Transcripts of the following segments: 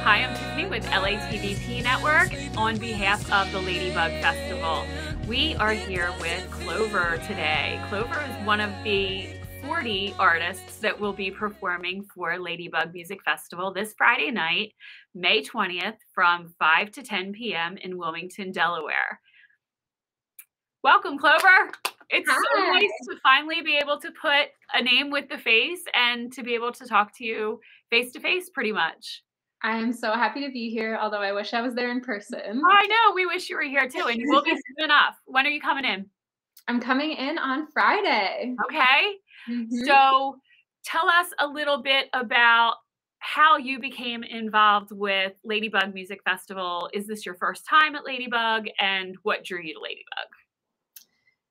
Hi, I'm Tiffany with LATVP Network on behalf of the Ladybug Festival. We are here with Clover today. Clover is one of the 40 artists that will be performing for Ladybug Music Festival this Friday night, May 20th from 5 to 10 p.m. in Wilmington, Delaware. Welcome, Clover. It's so nice to finally be able to put a name with the face and to be able to talk to you face to face pretty much. I am so happy to be here, although I wish I was there in person. I know, we wish you were here too, and you will be soon enough. When are you coming in? I'm coming in on Friday. Okay. So tell us a little bit about how you became involved with Ladybug Music Festival. Is this your first time at Ladybug, and what drew you to Ladybug?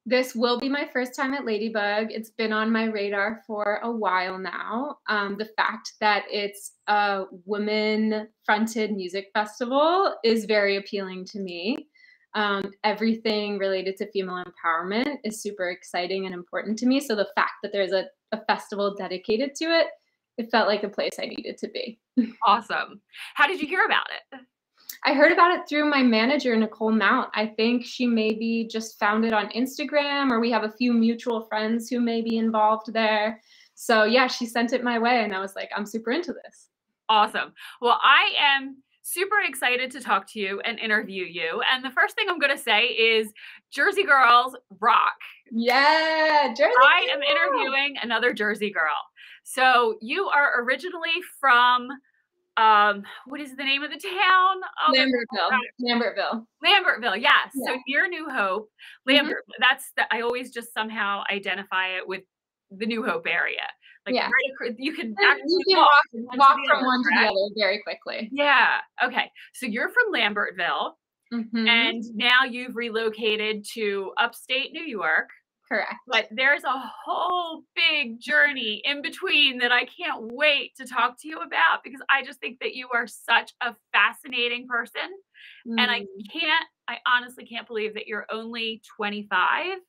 This will be my first time at Ladybug. It's been on my radar for a while now. The fact that it's a women-fronted music festival is very appealing to me. Everything related to female empowerment is super exciting and important to me. So the fact that there's a festival dedicated to it, it felt like a place I needed to be. Awesome. How did you hear about it? I heard about it through my manager, Nicole Mount. I think she maybe just found it on Instagram, or we have a few mutual friends who may be involved there. So yeah, she sent it my way and I was like, I'm super into this. Awesome. Well, I am super excited to talk to you and interview you. And the first thing I'm going to say is Jersey girls rock. Yeah, Jersey I am interviewing another Jersey girl. So you are originally from what is the name of the town? Oh, Lambertville, yes. Yeah. So near New Hope, Lambertville. I always just somehow identify it with the New Hope area. Like right, you can actually walk from one to the other very quickly. Yeah. Okay. So you're from Lambertville, and now you've relocated to upstate New York. Correct. But there's a whole big journey in between that I can't wait to talk to you about, because I just think that you are such a fascinating person. And I honestly can't believe that you're only 25.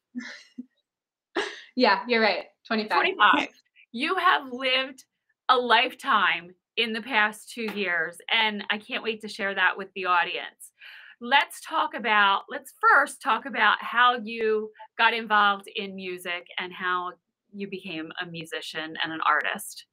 Yeah, you're right. 25. You have lived a lifetime in the past 2 years, and I can't wait to share that with the audience. Let's first talk about how you got involved in music and how you became a musician and an artist.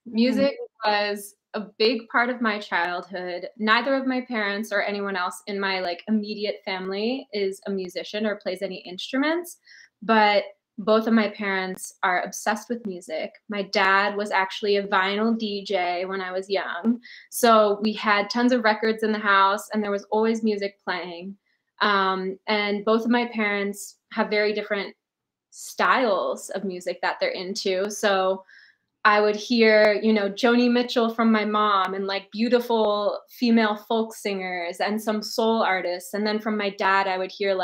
Music was a big part of my childhood. Neither of my parents or anyone else in my immediate family is a musician or plays any instruments, but both of my parents are obsessed with music. My dad was actually a vinyl DJ when I was young. So we had tons of records in the house and there was always music playing. And both of my parents have very different styles of music that they're into. So I would hear, Joni Mitchell from my mom, and beautiful female folk singers and some soul artists. And then from my dad, I would hear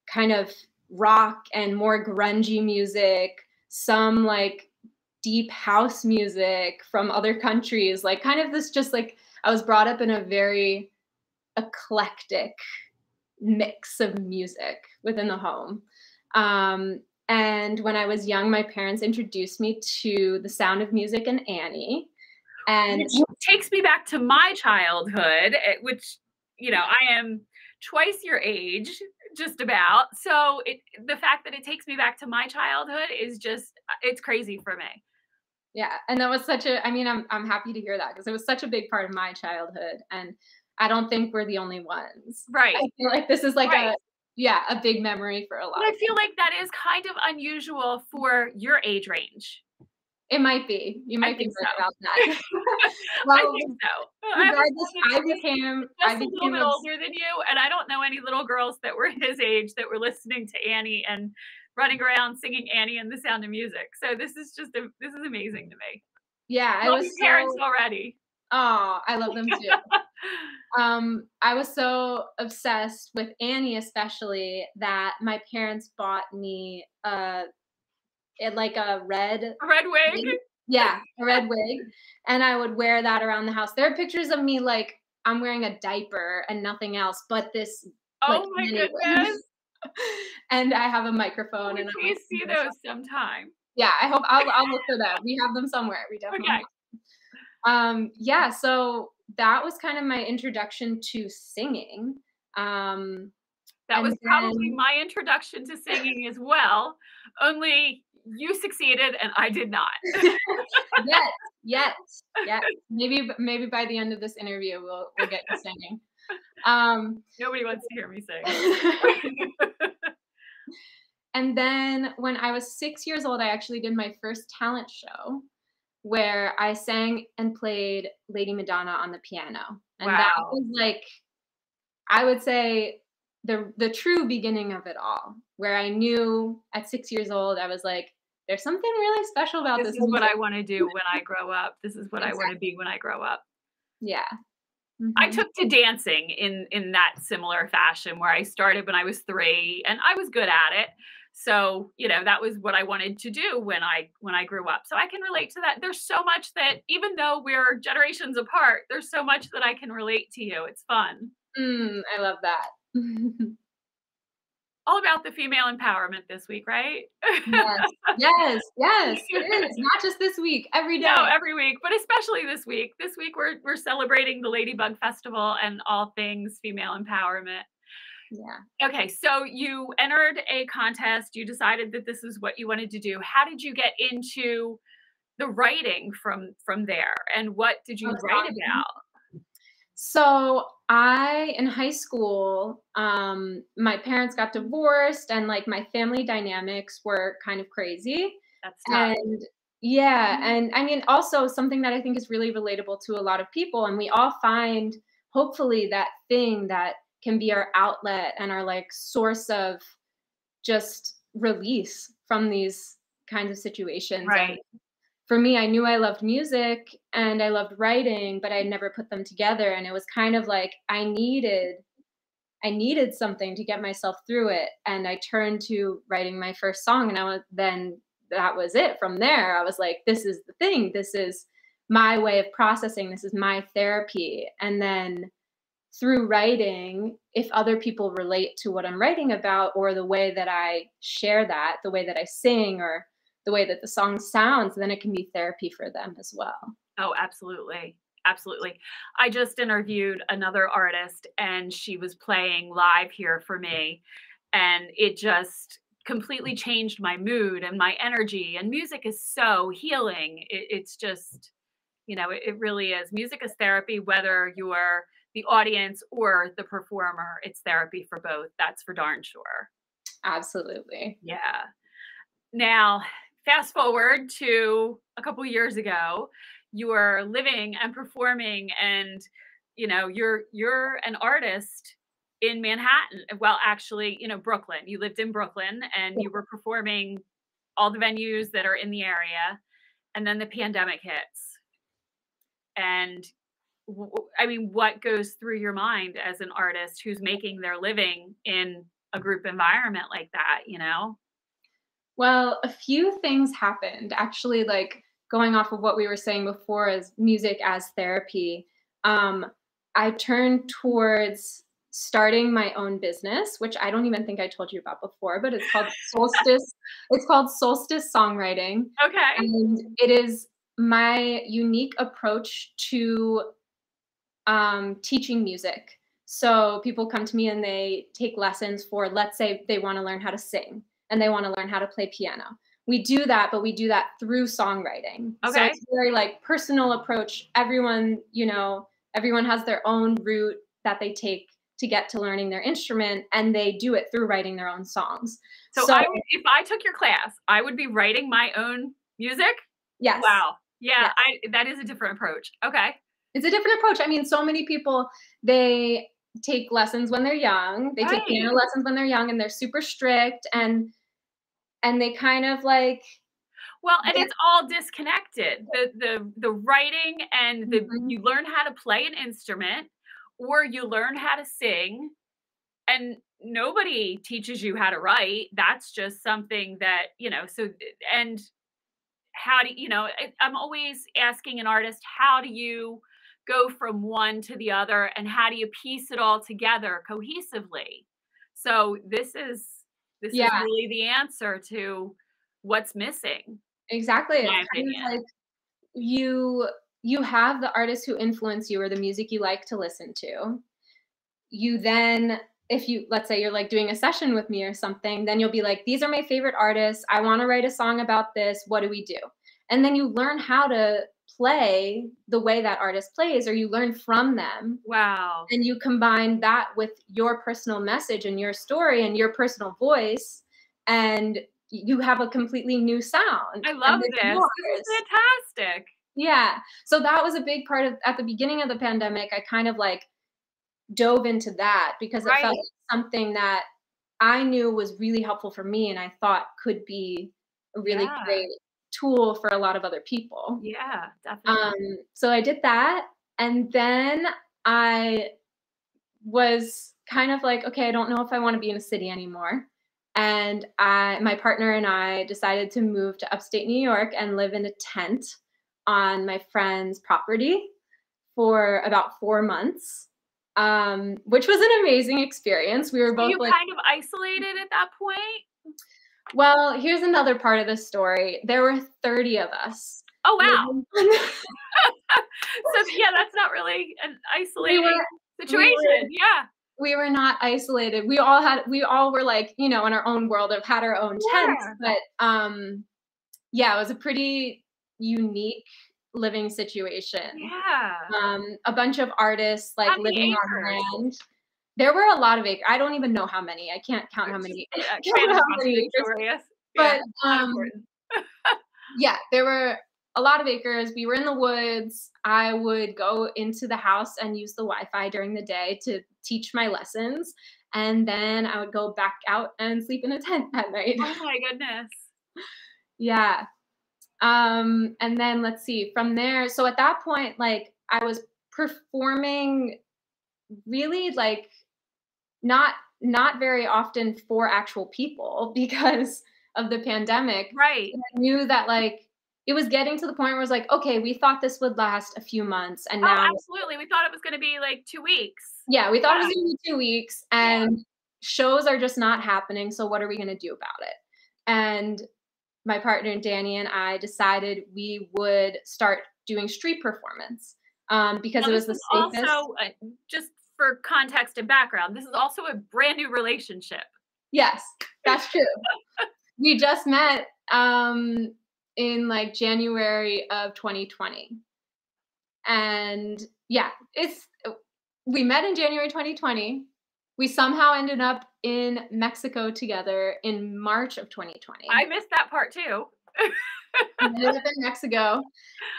kind of rock and more grungy music, some deep house music from other countries, kind of this I was brought up in a very eclectic mix of music within the home. And when I was young, my parents introduced me to The Sound of Music and Annie. And which takes me back to my childhood, which, I am twice your age, just about. So the fact that it takes me back to my childhood is it's crazy for me. Yeah. And that was I'm happy to hear that, because it was such a big part of my childhood. And I don't think we're the only ones. Right. I feel like this is a big memory for a lot. I feel like that is kind of unusual for your age range. It might be. You might be right about that. Well, I think so. Regardless, I became a little bit older than you, and I don't know any little girls that were his age that were listening to Annie and running around singing Annie and The Sound of Music. So this is amazing to me. Yeah, I love your parents already. Oh, I love them too. I was so obsessed with Annie, especially, that my parents bought me a red wig. Yeah, a red wig, and I would wear that around the house. There are pictures of me I'm wearing a diaper and nothing else but this. Oh my goodness! And I have a microphone. Please see those sometime. Yeah, I hope I'll look for them. We have them somewhere. We definitely Okay. have. Yeah, so that was kind of my introduction to singing. Um, That was and probably then my introduction to singing as well, only you succeeded and I did not. yes, yes, yes. Maybe by the end of this interview we'll get you singing. Um, Nobody wants to hear me sing. and then when I was 6 years old, I actually did my first talent show where I sang and played Lady Madonna on the piano. And that Wow. was like, I would say, the true beginning of it all, where I knew at 6 years old, I was like, "There's something really special about This this is what music." I wanna do when I grow up. This is what I wanna Exactly. be when I grow up. Yeah. I Mhm. took to dancing in that similar fashion where I started when I was 3 and I was good at it. So, that was what I wanted to do when I grew up. So I can relate to that. There's so much that even though we're generations apart, there's so much that I can relate to you. It's fun. I love that. All about the female empowerment this week, right? Yes. Yes, yes, it is, not just this week, every No, day. every week, but especially this week. This week we're celebrating the Ladybug Festival and all things female empowerment. Yeah. Okay, so you entered a contest, you decided that this is what you wanted to do. How did you get into the writing from there, and what did you Of write songwriting. about? So, in high school, my parents got divorced and, like, my family dynamics were kind of crazy, That's tough. and yeah, and I mean, also something that I think is really relatable to a lot of people, and we all find, hopefully, that thing that can be our outlet and our, like, source of just release from these kinds of situations, and Right. for me, I knew I loved music and I loved writing, but I never put them together, and it was kind of like I needed something to get myself through it, and I turned to writing my first song, and I was then that was it. From there, I was like, "This is the thing. This is my way of processing. This is my therapy." And then through writing, if other people relate to what I'm writing about or the way that I share that, the way that I sing or the way that the song sounds, then it can be therapy for them as well. Oh, absolutely. Absolutely. I just interviewed another artist and she was playing live here for me, and it just completely changed my mood and my energy. And music is so healing. It's just, it really is. Music is therapy, whether you're the audience or the performer. It's therapy for both. That's for darn sure. Absolutely. Yeah. Now, fast forward to a couple years ago, you are living and performing, and you're an artist in Manhattan. Well, actually, Brooklyn. You lived in Brooklyn and Yeah. you were performing all the venues that are in the area, and then the pandemic hits. And I mean, what goes through your mind as an artist who's making their living in a group environment like that? Well, a few things happened. Actually, like going off of what we were saying before as music as therapy, um, I turned towards starting my own business, which I don't even think I told you about before, but it's called Solstice. It's called Solstice Songwriting. Okay. And it is my unique approach to teaching music. So people come to me and they take lessons for, let's say, they want to learn how to sing and they want to learn how to play piano. We do that, but we do that through songwriting. So Okay. it's very like personal approach. Everyone has their own route that they take to get to learning their instrument, and they do it through writing their own songs. So So if I took your class, I would be writing my own music? yes, Wow. Yeah, yes. that is a different approach. Okay. It's a different approach. I mean, so many people, they take lessons when they're young. They take Right. piano lessons when they're young, and they're super strict, and they kind of like Well, and get it's all disconnected. The writing and mhm, you learn how to play an instrument or you learn how to sing, and nobody teaches you how to write. That's just something that, and how do I'm always asking an artist, how do you go from one to the other and how do you piece it all together cohesively? So this is yeah, really the answer to what's missing. Exactly. in It's my kind of opinion. like you you have the artists who influence you or the music you like to listen to. You then if you let's say you're like doing a session with me or something, then you'll be like, these are my favorite artists. I want to write a song about this. What do we do? And then you learn how to play the way that artist plays, or you learn from them. Wow. And you combine that with your personal message and your story and your personal voice, and you have a completely new sound, I and love it's this. This is yours. fantastic. Yeah. So that was a big part of at the beginning of the pandemic, I kind of like dove into that because it felt Right. like something that I knew was really helpful for me and I thought could be a really Yeah. great tool for a lot of other people. Yeah, definitely. Um, so I did that, and then I was kind of like, okay, I don't know if I want to be in a city anymore. And my partner and I decided to move to upstate New York and live in a tent on my friend's property for about 4 months, which was an amazing experience. We were So both you like, kind of isolated at that point? well, here's another part of the story. There were 30 of us Oh, wow. living. So, yeah, that's not really an we were isolating we were situation. Yeah. we were not isolated. We all were like, in our own world, have had our own tents, Sure. but yeah, it was a pretty unique living situation. Yeah. A bunch of artists like How many living on acres? land. There were a lot of acres. I don't even know how many. I can't count how It's just many count random how many question, acres, curious. Yeah, but not important. yeah, there were a lot of acres. We were in the woods. I would go into the house and use the Wi-Fi during the day to teach my lessons, and then I would go back out and sleep in a tent at night. Oh my goodness. Yeah. And then let's see, from there, so at that point, like I was performing really like not very often for actual people because of the pandemic. Right. And I knew that like it was getting to the point where I was like, okay, we thought this would last a few months, and Oh, now absolutely. We thought it was gonna be like 2 weeks. yeah, we thought it Yeah, was gonna be 2 weeks, yeah. and shows are just not happening. So what are we gonna do about it? And my partner Danny and I decided we would start doing street performance because Now it this was the is safest. also, just for context and background, this is also a brand new relationship. Yes, that's true. We just met in like January of 2020. And yeah, it's we met in January 2020. We somehow ended up in Mexico together in March of 2020. I missed that part too. We ended up in Mexico,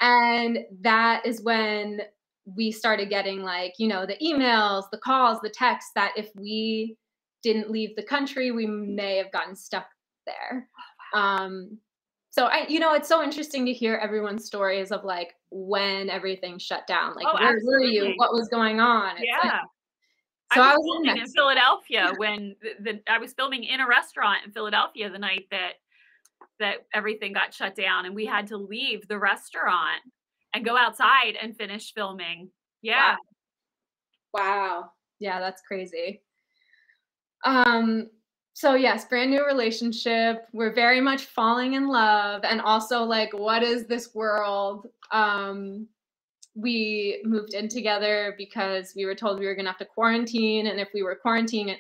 and that is when we started getting like, the emails, the calls, the texts that if we didn't leave the country, we may have gotten stuck there. Um, so it's so interesting to hear everyone's stories of like when everything shut down. Like, Oh, where were you? absolutely. What was going on? It's like, Yeah. I so I was was in filming in Mexico. Philadelphia when I was filming in a restaurant in Philadelphia the night that everything got shut down, and we had to leave the restaurant and go outside and finish filming. Wow. Yeah. Wow. Yeah, that's crazy. Um, so yes, brand new relationship. We're very much falling in love and also like, what is this world? We moved in together because we were told we were gonna have to quarantine, and if we were quarantining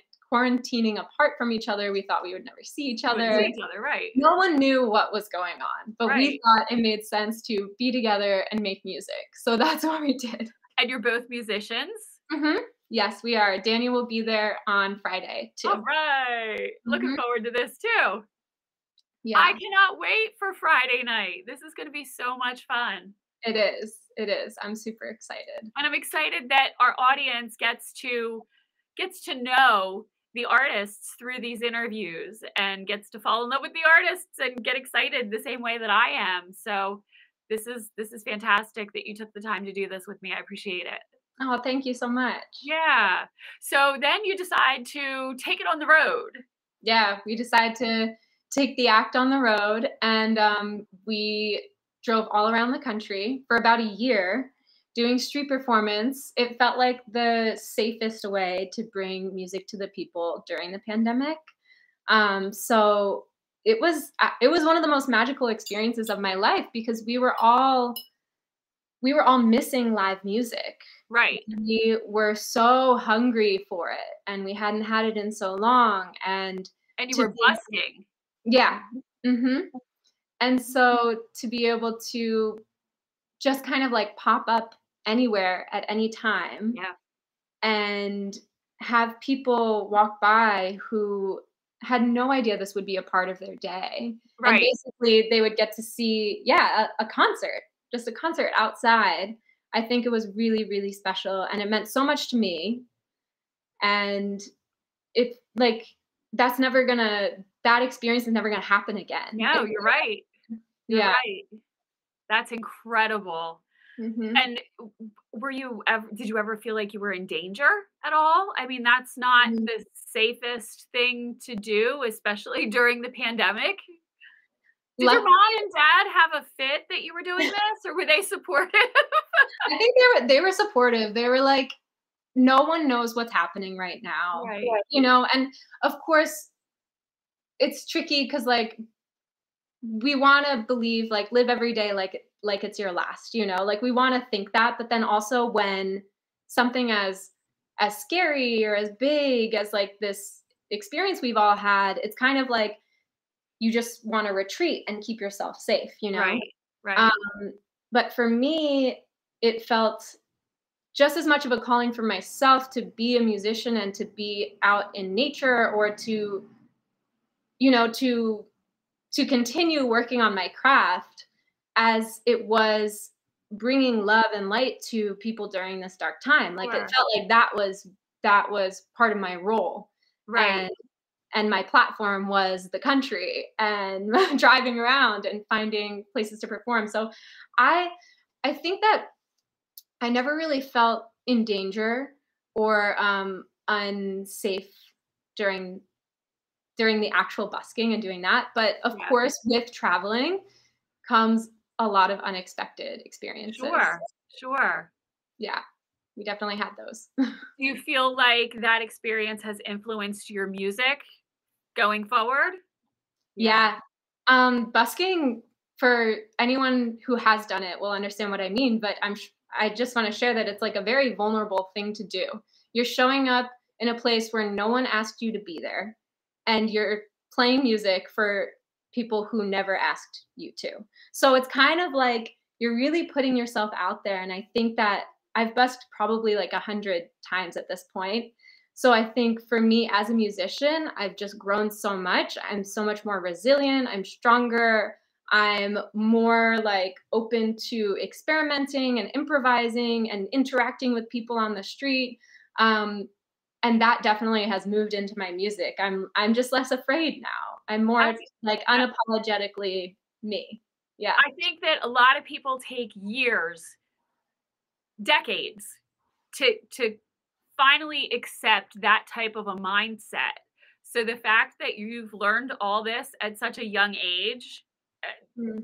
apart from each other, we thought we would never see each You wouldn't see other. each other, right. No one knew what was going on, but we Right. thought it made sense to be together and make music. So that's what we did. And you're both musicians? Mhm. Yes, we are. Danny will be there on Friday too. Alright. Looking Mhm. forward to this too. I Yeah, cannot wait for Friday night. This is gonna be so much fun. it is. It is. I'm super excited. And I'm excited that our audience gets to know the artists through these interviews and gets to fall in love with the artists and get excited the same way that I am. So this is fantastic that you took the time to do this with me. I appreciate it. Oh, thank you so much. Yeah. So then you decide to take it on the road. Yeah, we decided to take the act on the road, and we drove all around the country for about a year doing street performance. It felt like the safest way to bring music to the people during the pandemic. So it was one of the most magical experiences of my life because we were all missing live music. Right. We were so hungry for it, and we hadn't had it in so long, and And you to were be busking. yeah, mhm, and so to be able to just kind of, like, pop up anywhere at any time Yeah. and have people walk by who had no idea this would be a part of their day, and Right. basically they would get to see, yeah, a concert, just a concert outside. I think it was really, really special, and it meant so much to me, and it's like, that experience is never gonna happen again. No, It you're right. You're Yeah. right. That's incredible. Mhm. And were you ever did you ever feel like you were in danger at all? I mean, that's not Mhm. the safest thing to do, especially during the pandemic. Did your Luck mom and dad have a fit that you were doing this, or were they supportive? I think they were supportive. They were like, "No one knows what's happening right now." Right. You know, and of course, it's tricky because like, we wanna believe, like, live every day like it's your last, you know? Like, we wanna think that, but then also when something as scary or as big as, like, this experience we've all had, it's kind of like you just wanna retreat and keep yourself safe, you know? Right. Right. Um, but for me, it felt just as much of a calling for myself to be a musician and to be out in nature or to, you know, to continue working on my craft as it was bringing love and light to people during this dark time. Like, it Sure. felt like that was part of my role, Right. and my platform was the country and driving around and finding places to perform. So I I think that I never really felt in danger or unsafe during the actual busking and doing that. But of Yeah. course, with traveling comes a lot of unexpected experiences. Sure. Sure. Yeah, we definitely had those. Do you feel like that experience has influenced your music going forward? Yeah. Yeah. Busking, for anyone who has done it will understand what I mean, but I just want to share that it's like a very vulnerable thing to do. You're showing up in a place where no one asked you to be there, and you're playing music for people who never asked you to. So it's kind of like you're really putting yourself out there, and I think that I've busked probably like 100 times at this point, so I think for me as a musician, I've just grown so much. I'm so much more resilient. I'm stronger. I'm more like open to experimenting and improvising and interacting with people on the street. Um, and that definitely has moved into my music. I'm just less afraid now. I'm I more think like unapologetically me. Yeah. I think that a lot of people take years, decades to finally accept that type of a mindset. So the fact that you've learned all this at such a young age, Mm,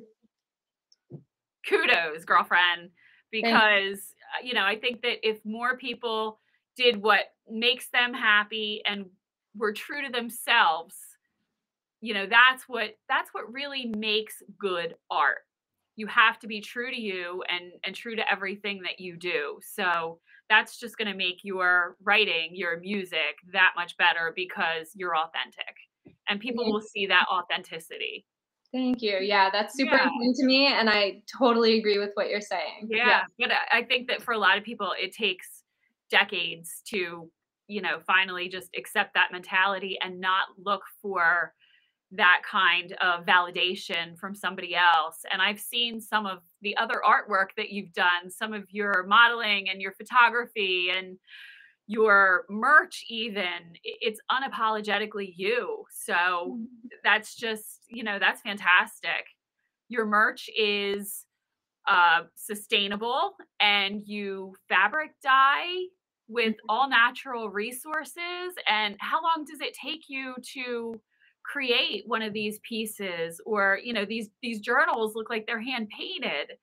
kudos, girlfriend, thank because I think that if more people did what makes them happy and were true to themselves, that's what really makes good art. You have to be true to you and true to everything that you do. So that's just going to make your writing, your music that much better because you're authentic and people you. will see that authenticity. Thank you. Yeah, that's super Yeah. important to me, and I totally agree with what you're saying. Yeah. Yeah, but I think that for a lot of people, it takes decades to, finally just accept that mentality and not look for that kind of validation from somebody else. And I've seen some of the other artwork that you've done, some of your modeling and your photography and your merch even. It's unapologetically you. So Mhm. that's just, that's fantastic. Your merch is sustainable and you fabric dye with all natural resources. And how long does it take you to create one of these pieces? Or these journals look like they're hand painted.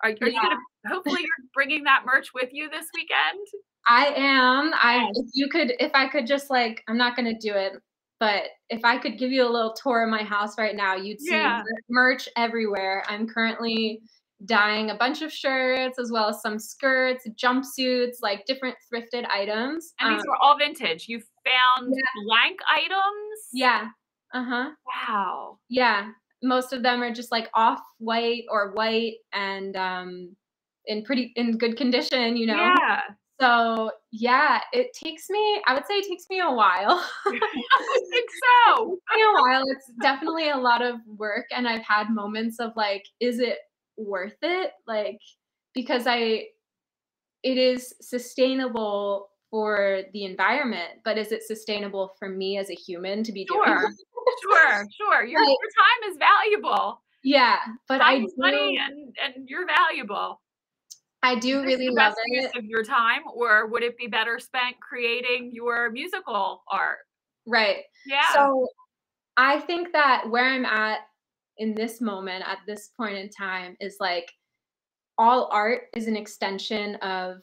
Are you Yeah, gonna, hopefully you're bringing that merch with you this weekend? I am. I Yes. if you could if I could just, like, I'm not gonna do it But if I could give you a little tour of my house right now, you'd see Yeah. merch everywhere. I'm currently dyeing a bunch of shirts as well as some skirts, jumpsuits, like different thrifted items. And these are all vintage. You found Yeah, blank items? yeah, uh-huh, Wow. yeah. Most of them are just like off-white or white and in good condition, you know. Yeah. So yeah, I would say it takes me a while. I think It so. takes me a while. It's definitely a lot of work, and I've had moments of like, is it worth it? Like, because it is sustainable for the environment, but is it sustainable for me as a human to be doing? Sure. Sure, sure. Your Like, time is valuable. yeah, but Time is money and you're valuable. I Is do this really the love best use it. of your time, or would it be better spent creating your musical art? Right. Yeah. So I think that where I'm at in this moment, at this point in time, is like all art is an extension of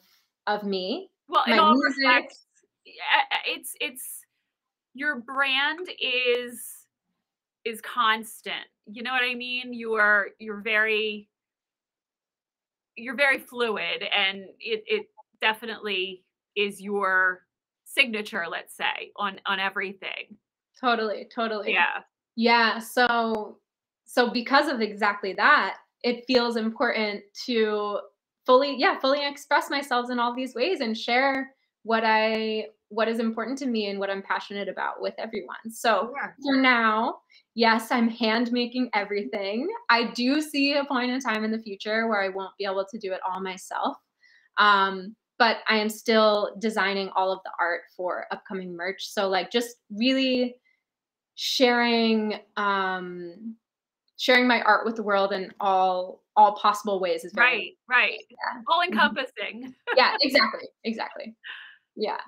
me, Well, in my all music. respects, yeah, it's your brand is constant. You know what I mean? You're very fluid, and it definitely is your signature, let's say, on everything. Totally, totally. Yeah. Yeah, so because of exactly that, it feels important to fully express myself in all these ways and share what is important to me and what I'm passionate about with everyone. So, Sure. for now, yes, I'm hand making everything. I do see a point in time in the future where I won't be able to do it all myself. But I am still designing all of the art for upcoming merch. So, like, just really sharing sharing my art with the world in all possible ways is very Right, right. important. All Yeah. Mhm. encompassing. Yeah, exactly, exactly. Yeah.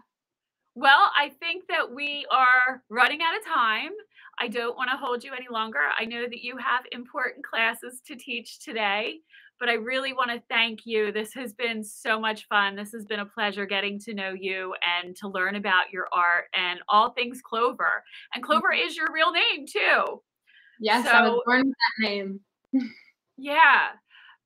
Well, I think that we are running out of time. I don't want to hold you any longer. I know that you have important classes to teach today, but I really want to thank you. This has been so much fun. This has been a pleasure getting to know you and to learn about your art and all things Clover. And Clover Mhm. is your real name too. Yes, I was So, born with that name. yeah,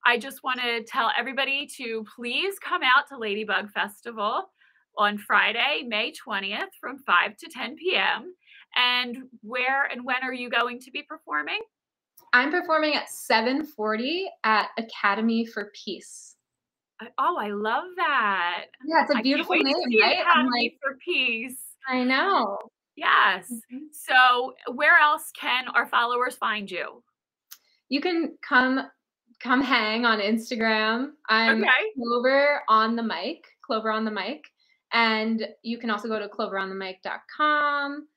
I just want to tell everybody to please come out to Ladybug Festival on Friday, May 20th from 5 to 10 p.m. And where and when are you going to be performing? I'm performing at 7:40 at Academy for Peace. Oh, I love that. Yeah, it's a I can't beautiful wait to name, see right? I'm like, Academy for Peace. I know. Yes. Mhm. So, where else can our followers find you? You can come hang on Instagram. I'm Okay. Clover on the mic, and you can also go to cloveronthemic.com.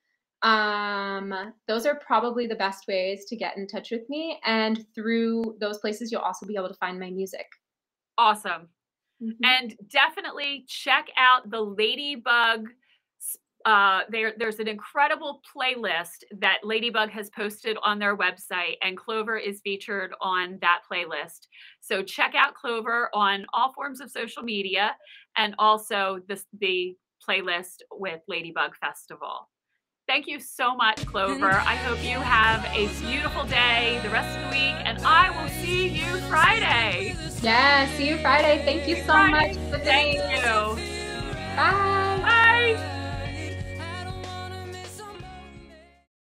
Those are probably the best ways to get in touch with me, and through those places, you'll also be able to find my music. Awesome. Mhm. And definitely check out the Ladybug. There's an incredible playlist that Ladybug has posted on their website, and Clover is featured on that playlist. So check out Clover on all forms of social media, and also the playlist with Ladybug Festival. Thank you so much, Clover. I hope you have a beautiful day the rest of the week, and I will see you Friday. Yeah, see you Friday. Thank you so much, Friday. Thank Tiffany. you. Bye.